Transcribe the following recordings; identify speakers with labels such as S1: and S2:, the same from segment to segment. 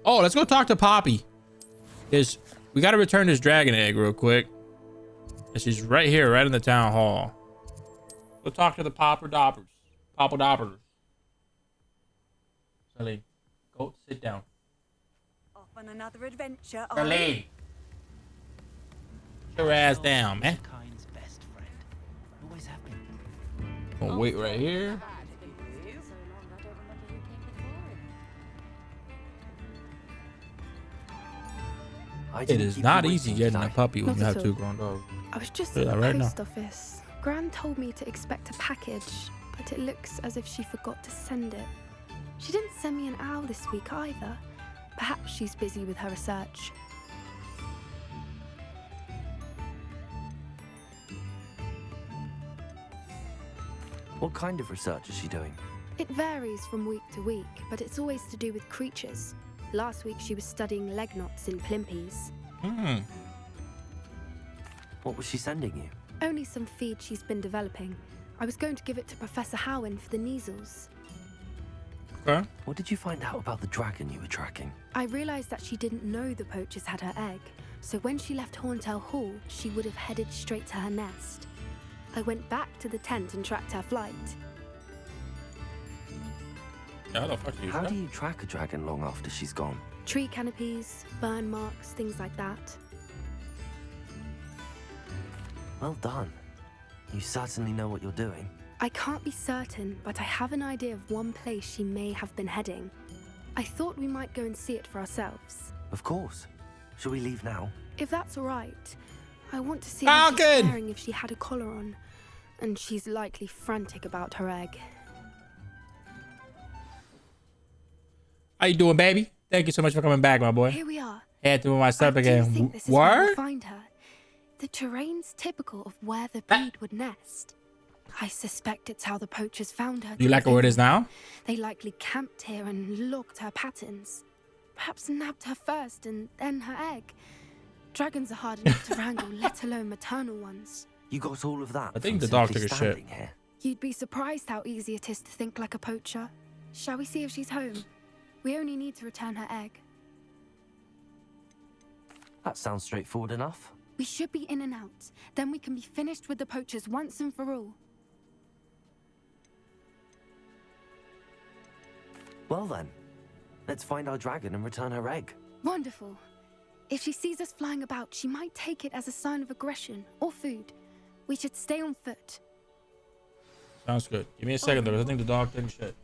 S1: Oh, let's go talk to Poppy. We got to return this dragon egg real quick. And she's right here, right in the town hall. Go talk to the Popper Doppers. Popper Doppers. Celine, go sit down.
S2: Off on another adventure.
S1: Celine. Sit your ass down, man.
S3: Kind's best friend. Always have been.
S1: Gonna wait right here. It is not easy getting a puppy when you have two grown dogs.
S4: I was just at the
S1: right now.
S4: post office. Gran told me to expect a package, but it looks as if she forgot to send it. She didn't send me an owl this week either. Perhaps she's busy with her research.
S3: What kind of research is she doing?
S4: It varies from week to week, but it's always to do with creatures. Last week she was studying leg knots in plimpies.
S3: What was she sending you?
S4: Only some feed she's been developing. I was going to give it to Professor Howen for the measles.
S1: Okay.
S3: What did you find out about the dragon you were tracking?
S4: I realized that she didn't know the poachers had her egg, so when she left Horntail Hall, she would have headed straight to her nest. I went back to the tent and tracked her flight.
S1: Yeah, how the fuck do you
S3: How do you track a dragon long after she's gone?
S4: Tree canopies, burn marks, things like that.
S3: Well done. You certainly know what you're doing.
S4: I can't be certain, but I have an idea of one place she may have been heading. I thought we might go and see it for ourselves.
S3: Of course. Shall we leave now?
S4: If that's all right. I want to see how she's
S1: Falcon!
S4: faring if she had a collar on. And she's likely frantic about her egg.
S1: How you doing, baby? Thank you so much for coming back, my boy.
S4: Here we are.
S1: Had to do my stuff
S4: I do
S1: again.
S4: think this is where we'll
S1: What?
S4: find her. The terrain's typical of where the breed would nest. I suspect it's how the poachers found her.
S1: You like it where it is now?
S4: They likely camped here and logged her patterns. Perhaps nabbed her first and then her egg. Dragons are hard enough to wrangle, let alone maternal ones.
S3: You got all of that.
S1: I think
S3: from
S1: the dog
S3: simply
S1: took a shit.
S3: standing here.
S4: You'd be surprised how easy it is to think like a poacher. Shall we see if she's home? We only need to return her egg.
S3: That sounds straightforward enough.
S4: We should be in and out. Then we can be finished with the poachers once and for all.
S3: Well then, let's find our dragon and return her egg.
S4: Wonderful. If she sees us flying about, she might take it as a sign of aggression or food. We should stay on foot.
S1: Sounds good. Give me a second, though. I think the dog took a shit.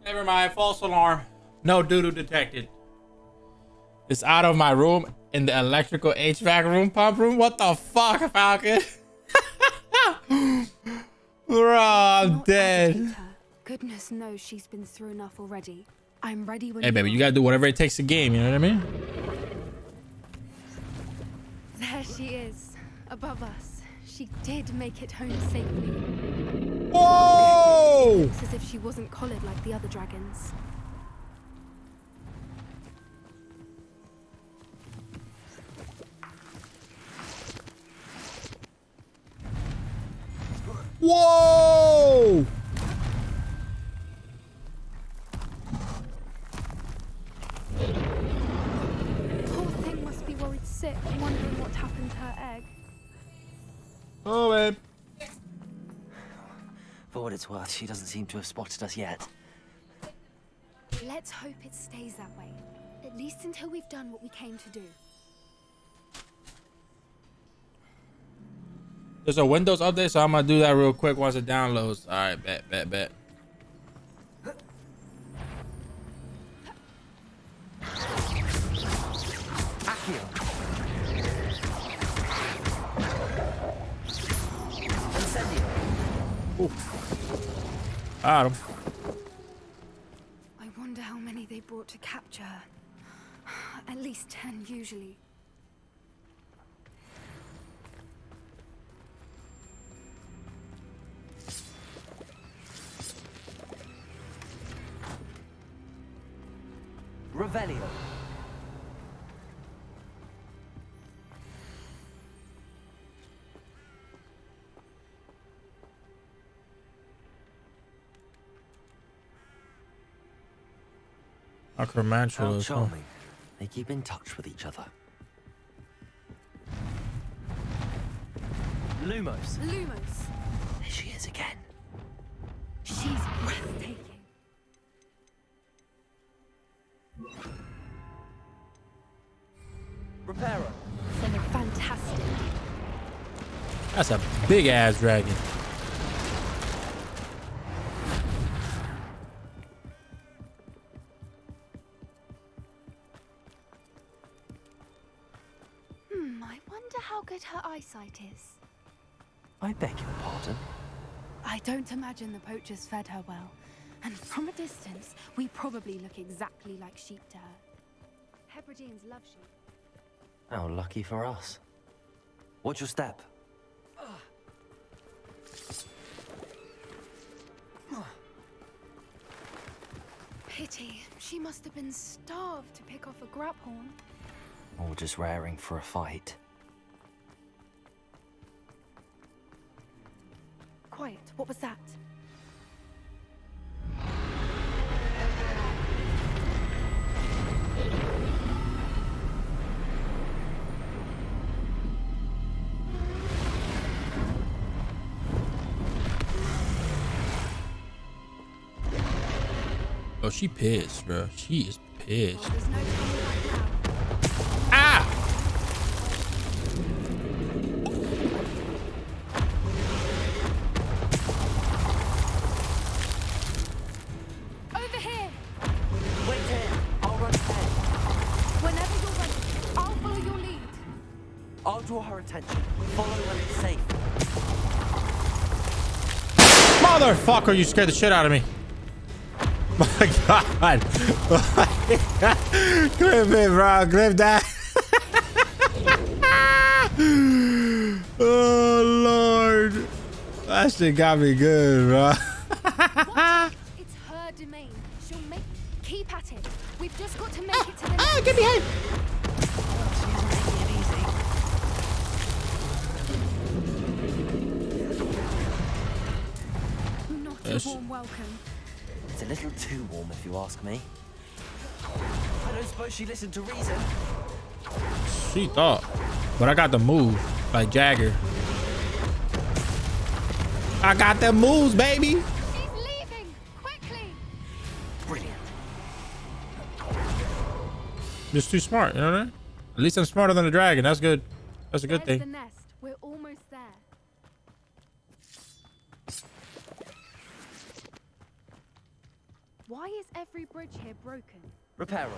S1: Never mind, false alarm. No doo-doo detected. It's out of my room in the electrical HVAC room, pump room. What the fuck, Falcon? Bro, I'm
S4: Not
S1: dead.
S4: agitate her. Goodness knows she's been through enough already. I'm ready when
S1: Hey, baby,
S4: are.
S1: you gotta do whatever it takes to game, you know what I mean?
S4: There she is, above us. She did make it home safely.
S1: Whoa!
S4: Looks as if she wasn't collared like the other dragons.
S1: Whoa!
S4: Poor thing must be worried sick, wondering what happened to her egg.
S1: Oh, babe.
S3: For what it's worth, she doesn't seem to have spotted us yet.
S4: Let's hope it stays that way. At least until we've done what we came to do.
S1: There's a Windows update, so I'm gonna do that real quick once it downloads. All right, bet.
S3: Accio! Incendio!
S1: Got him.
S4: I wonder how many they brought to capture her. At least 10 usually.
S3: Revelio.
S1: A
S3: How
S1: Cremantula.
S3: charming. They keep in touch with each other. Lumos.
S4: Lumos.
S3: There she is again.
S4: She's breathtaking.
S3: Reparo.
S4: They're fantastic.
S1: That's a big ass dragon.
S4: I wonder how good her eyesight is.
S3: I beg your pardon.
S4: I don't imagine the poachers fed her well. And from a distance, we probably look exactly like sheep to her. Hebrideans love sheep.
S3: How lucky for us. Watch your step.
S4: Pity. She must have been starved to pick off a grabhorn.
S3: Or just raring for a fight.
S4: Quiet. What was that?
S1: Oh, she pissed, bro. She is pissed.
S4: Oh, there's no turning back now.
S1: Ah!
S4: Over here!
S3: Wait here. I'll run ahead.
S4: Whenever you're ready, I'll follow your lead.
S3: I'll draw her attention. Follow when it's safe.
S1: Motherfucker, you scared the shit out of me. My God. Clip it, bro. Clip that. Oh, Lord. That shit got me good, bro.
S4: Watch. It's her domain. She'll make... Keep at it. We've just got to make it to the next.
S1: Get behind.
S3: She's making it easy.
S4: Not
S1: Yes.
S4: a warm welcome.
S3: It's a little too warm, if you ask me. I don't suppose she listened to reason.
S1: She thought. But I got the move. Like Jagger. I got the moves, baby.
S4: She's leaving! Quickly!
S3: Brilliant.
S1: Just too smart, you know what I mean? At least I'm smarter than a dragon. That's good. That's a good
S4: There's
S1: thing.
S4: the nest. We're almost there. Why is every bridge here broken?
S3: Reparo.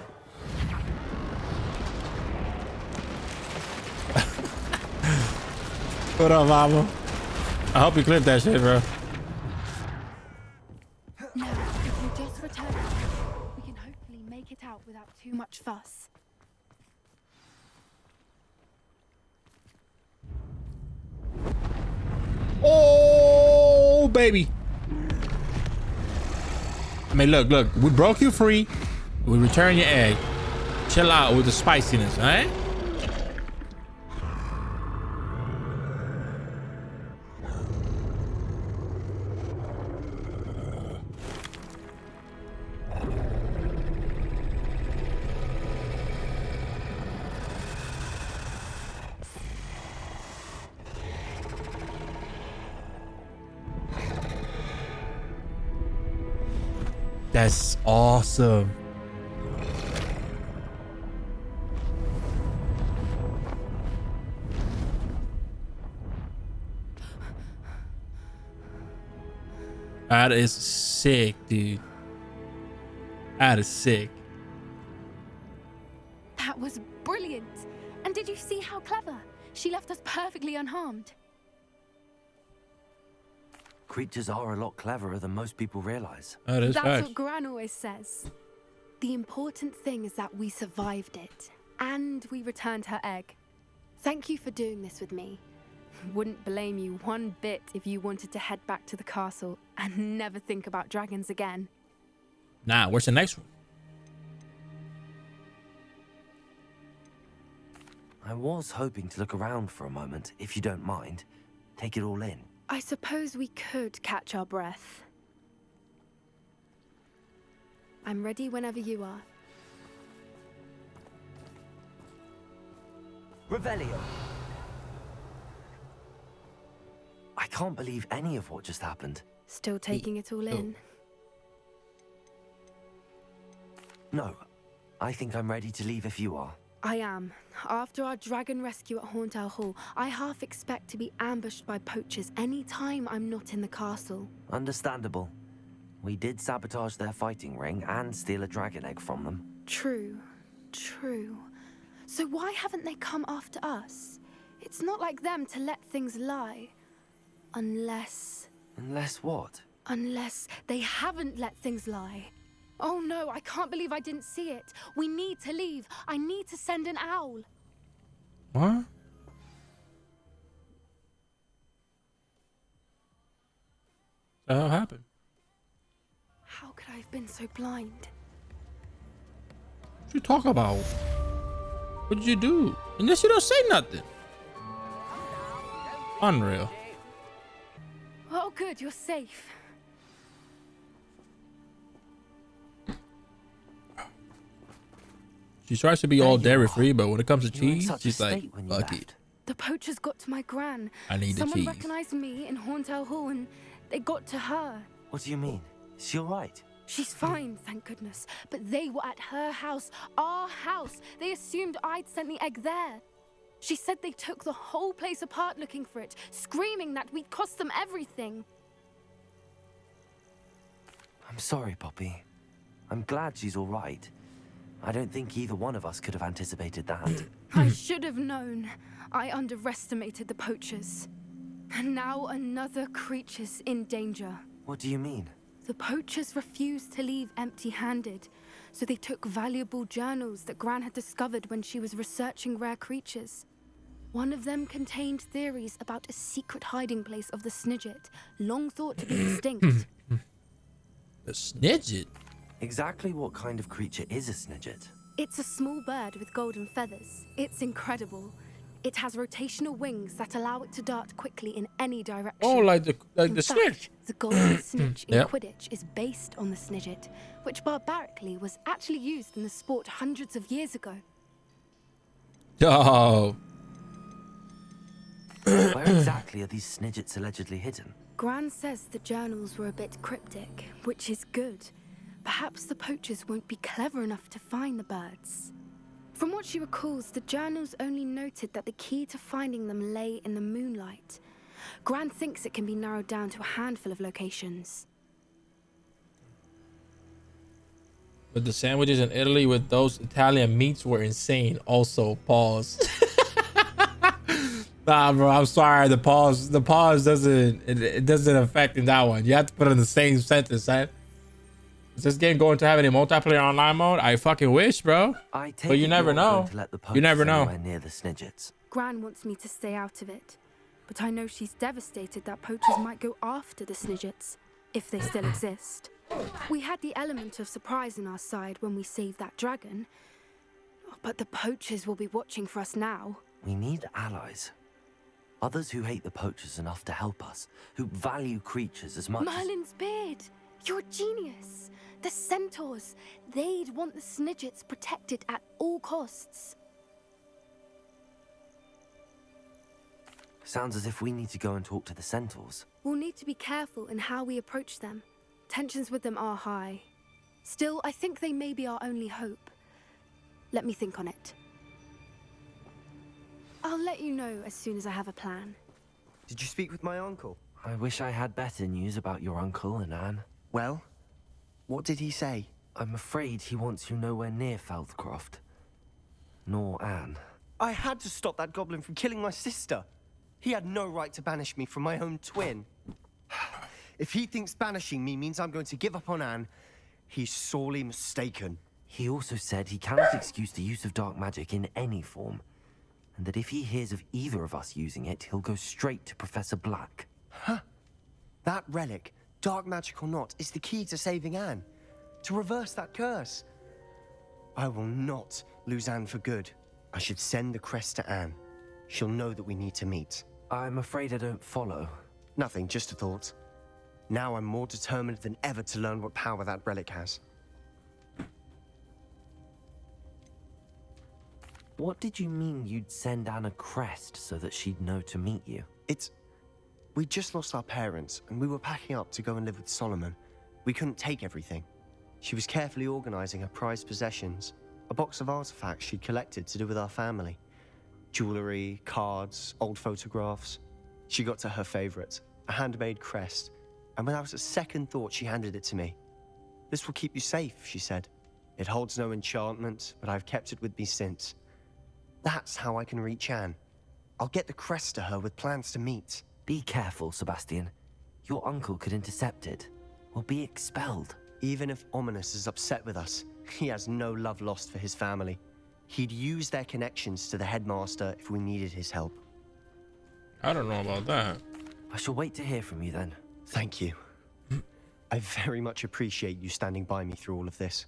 S1: What up, mama? I hope you clip that shit, bro.
S4: Now, if we just return, we can hopefully make it out without too much fuss.
S1: Oh, baby. I mean, look. We broke you free. We return your egg. Chill out with the spiciness, all right? That's awesome. That is sick, dude. That is sick.
S4: That was brilliant. And did you see how clever? She left us perfectly unharmed.
S3: Creatures are a lot cleverer than most people realize.
S1: That is
S4: That's
S1: facts.
S4: what Gran always says. The important thing is that we survived it. And we returned her egg. Thank you for doing this with me. Wouldn't blame you one bit if you wanted to head back to the castle and never think about dragons again.
S1: Nah, where's the next one?
S3: I was hoping to look around for a moment, if you don't mind. Take it all in.
S4: I suppose we could catch our breath. I'm ready whenever you are.
S3: Revelio. I can't believe any of what just happened.
S4: Still taking it all in.
S3: No, I think I'm ready to leave if you are.
S4: I am. After our dragon rescue at Hauntow Hall, I half expect to be ambushed by poachers any time I'm not in the castle.
S3: Understandable. We did sabotage their fighting ring and steal a dragon egg from them.
S4: True. True. So why haven't they come after us? It's not like them to let things lie. Unless
S3: what?
S4: Unless they haven't let things lie. Oh no, I can't believe I didn't see it. We need to leave. I need to send an owl.
S1: What? The hell happened?
S4: How could I have been so blind?
S1: What you talk about? What did you do? Unless you don't say nothing. Unreal.
S4: Oh good, you're safe.
S1: She tries to be all dairy free, but when it comes to cheese, she's like, fuck it.
S4: The poachers got to my gran.
S1: I need the cheese.
S4: Someone recognized me in Hauntow Hall and they got to her.
S3: What do you mean? Is she alright?
S4: She's fine, thank goodness. But they were at her house, our house. They assumed I'd sent the egg there. She said they took the whole place apart looking for it, screaming that we'd cost them everything.
S3: I'm sorry, Poppy. I'm glad she's alright. I don't think either one of us could have anticipated that.
S4: I should have known. I underestimated the poachers. And now another creature's in danger.
S3: What do you mean?
S4: The poachers refused to leave empty-handed, so they took valuable journals that Gran had discovered when she was researching rare creatures. One of them contained theories about a secret hiding place of the Snidget, long thought to be extinct.
S1: The Snidget?
S3: Exactly what kind of creature is a Snidget?
S4: It's a small bird with golden feathers. It's incredible. It has rotational wings that allow it to dart quickly in any direction.
S1: Oh, like the
S4: In
S1: snitch.
S4: fact, the golden snitch in
S1: Yep.
S4: Quidditch is based on the Snidget, which barbarically was actually used in the sport hundreds of years ago.
S1: Oh,
S3: Where exactly are these Snidgets allegedly hidden?
S4: Gran says the journals were a bit cryptic, which is good. Perhaps the poachers won't be clever enough to find the birds. From what she recalls, the journals only noted that the key to finding them lay in the moonlight. Gran thinks it can be narrowed down to a handful of locations.
S1: but the sandwiches in Italy with those Italian meats were insane. Also, pause. Nah, bro, I'm sorry. The pause doesn't it doesn't affect in that one. You have to put it in the same sentence, right? Is this game going to have any multiplayer online mode? I fucking wish, bro.
S3: I take
S1: But you
S3: it
S1: never
S3: you're
S1: know.
S3: going to let the
S1: You never
S3: poachers
S1: know.
S3: anywhere near the Snidgets.
S4: Gran wants me to stay out of it, but I know she's devastated that poachers might go after the Snidgets, if they still exist. We had the element of surprise on our side when we saved that dragon, but the poachers will be watching for us now.
S3: We need allies. Others who hate the poachers enough to help us, who value creatures as much as...
S4: Merlin's beard! You're a genius! The centaurs! They'd want the Snidgets protected at all costs.
S3: Sounds as if we need to go and talk to the centaurs.
S4: We'll need to be careful in how we approach them. Tensions with them are high. Still, I think they may be our only hope. Let me think on it. I'll let you know as soon as I have a plan.
S5: Did you speak with my uncle?
S3: I wish I had better news about your uncle and Anne.
S5: Well, what did he say?
S3: I'm afraid he wants you nowhere near Feldcroft. Nor Anne.
S5: I had to stop that goblin from killing my sister. He had no right to banish me from my own twin. If he thinks banishing me means I'm going to give up on Anne, he's sorely mistaken.
S3: He also said he cannot excuse the use of dark magic in any form, and that if he hears of either of us using it, he'll go straight to Professor Black.
S5: Huh? That relic, dark magic or not, is the key to saving Anne. To reverse that curse. I will not lose Anne for good. I should send the crest to Anne. She'll know that we need to meet.
S3: I'm afraid I don't follow.
S5: Nothing, just a thought. Now I'm more determined than ever to learn what power that relic has.
S3: What did you mean you'd send Anne a crest so that she'd know to meet you?
S5: We just lost our parents, and we were packing up to go and live with Solomon. We couldn't take everything. She was carefully organizing her prized possessions, a box of artifacts she'd collected to do with our family. Jewelry, cards, old photographs. She got to her favorite, a handmade crest, and without a second thought, she handed it to me. "This will keep you safe," she said. "It holds no enchantment, but I've kept it with me since. That's how I can reach Anne. I'll get the crest to her with plans to meet."
S3: Be careful, Sebastian. Your uncle could intercept it, or be expelled.
S5: Even if Ominous is upset with us, he has no love lost for his family. He'd use their connections to the headmaster if we needed his help.
S1: I don't know about that.
S3: I shall wait to hear from you then.
S5: Thank you. I very much appreciate you standing by me through all of this.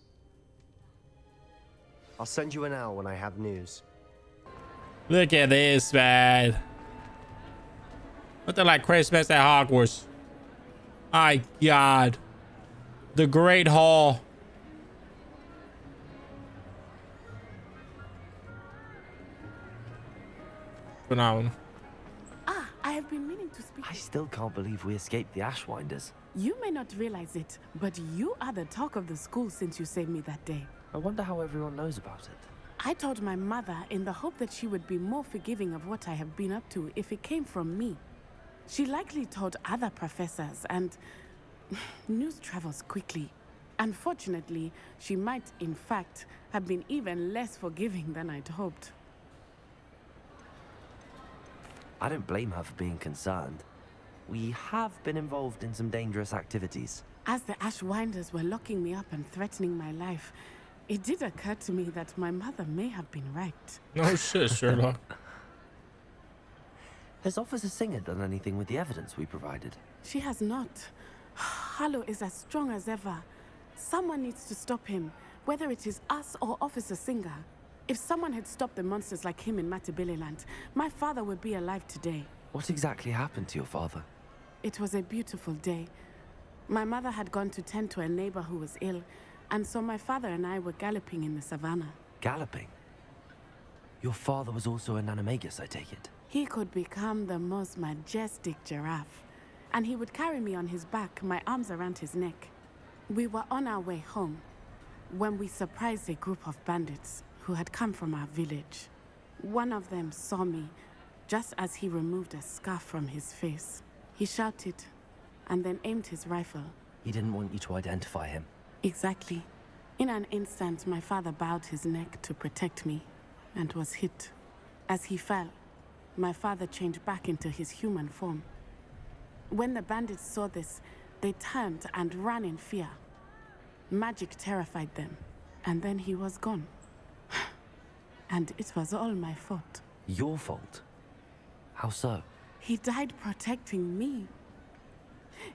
S5: I'll send you an owl when I have news.
S1: Look at this, man. Nothing like Christmas at Hogwarts. My God. The Great Hall. Phenomenal.
S6: Ah, I have been meaning to speak.
S3: I still can't believe we escaped the Ashwinders.
S6: You may not realize it, but you are the talk of the school since you saved me that day.
S3: I wonder how everyone knows about it.
S6: I told my mother in the hope that she would be more forgiving of what I have been up to if it came from me. She likely told other professors, and news travels quickly. Unfortunately, she might, in fact, have been even less forgiving than I'd hoped.
S3: I don't blame her for being concerned. We have been involved in some dangerous activities.
S6: As the Ashwinders were locking me up and threatening my life, it did occur to me that my mother may have been right.
S1: No shit, Sherlock.
S3: Has Officer Singer done anything with the evidence we provided?
S6: She has not. Harlow is as strong as ever. Someone needs to stop him, whether it is us or Officer Singer. If someone had stopped the monsters like him in Matabeleland, my father would be alive today.
S3: What exactly happened to your father?
S6: It was a beautiful day. My mother had gone to tend to a neighbor who was ill, and so my father and I were galloping in the savannah.
S3: Galloping? Your father was also an animagus, I take it?
S6: He could become the most majestic giraffe, and he would carry me on his back, my arms around his neck. We were on our way home when we surprised a group of bandits who had come from our village. One of them saw me just as he removed a scarf from his face. He shouted and then aimed his rifle.
S3: He didn't want you to identify him.
S6: Exactly. In an instant, my father bowed his neck to protect me and was hit. As he fell, my father changed back into his human form. When the bandits saw this, they turned and ran in fear. Magic terrified them, and then he was gone. And it was all my fault.
S3: Your fault? How so?
S6: He died protecting me.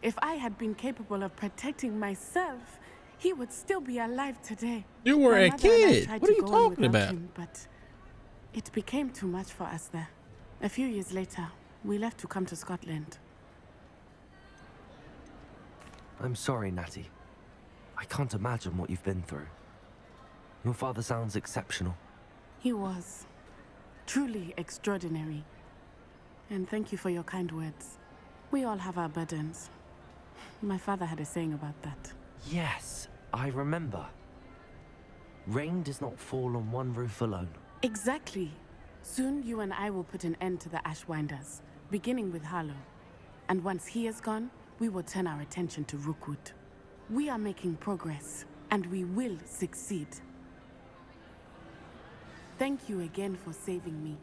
S6: If I had been capable of protecting myself, he would still be alive today.
S1: You were
S6: My
S1: a
S6: mother and I
S1: kid.
S6: tried
S1: What are
S6: to
S1: you
S6: go on
S1: talking
S6: without
S1: about?
S6: him, but it became too much for us there. A few years later, we left to come to Scotland.
S3: I'm sorry, Natty. I can't imagine what you've been through. Your father sounds exceptional.
S6: He was truly extraordinary. And thank you for your kind words. We all have our burdens. My father had a saying about that.
S3: Yes, I remember. Rain does not fall on one roof alone.
S6: Exactly. Soon you and I will put an end to the Ashwinders, beginning with Harlow. And once he is gone, we will turn our attention to Rookwood. We are making progress, and we will succeed. Thank you again for saving me.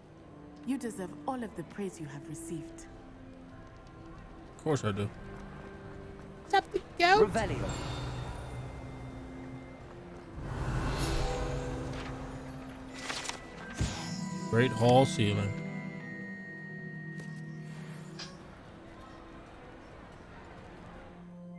S6: You deserve all of the praise you have received.
S1: Of course I do.
S3: Revelio.
S1: Great hall ceiling.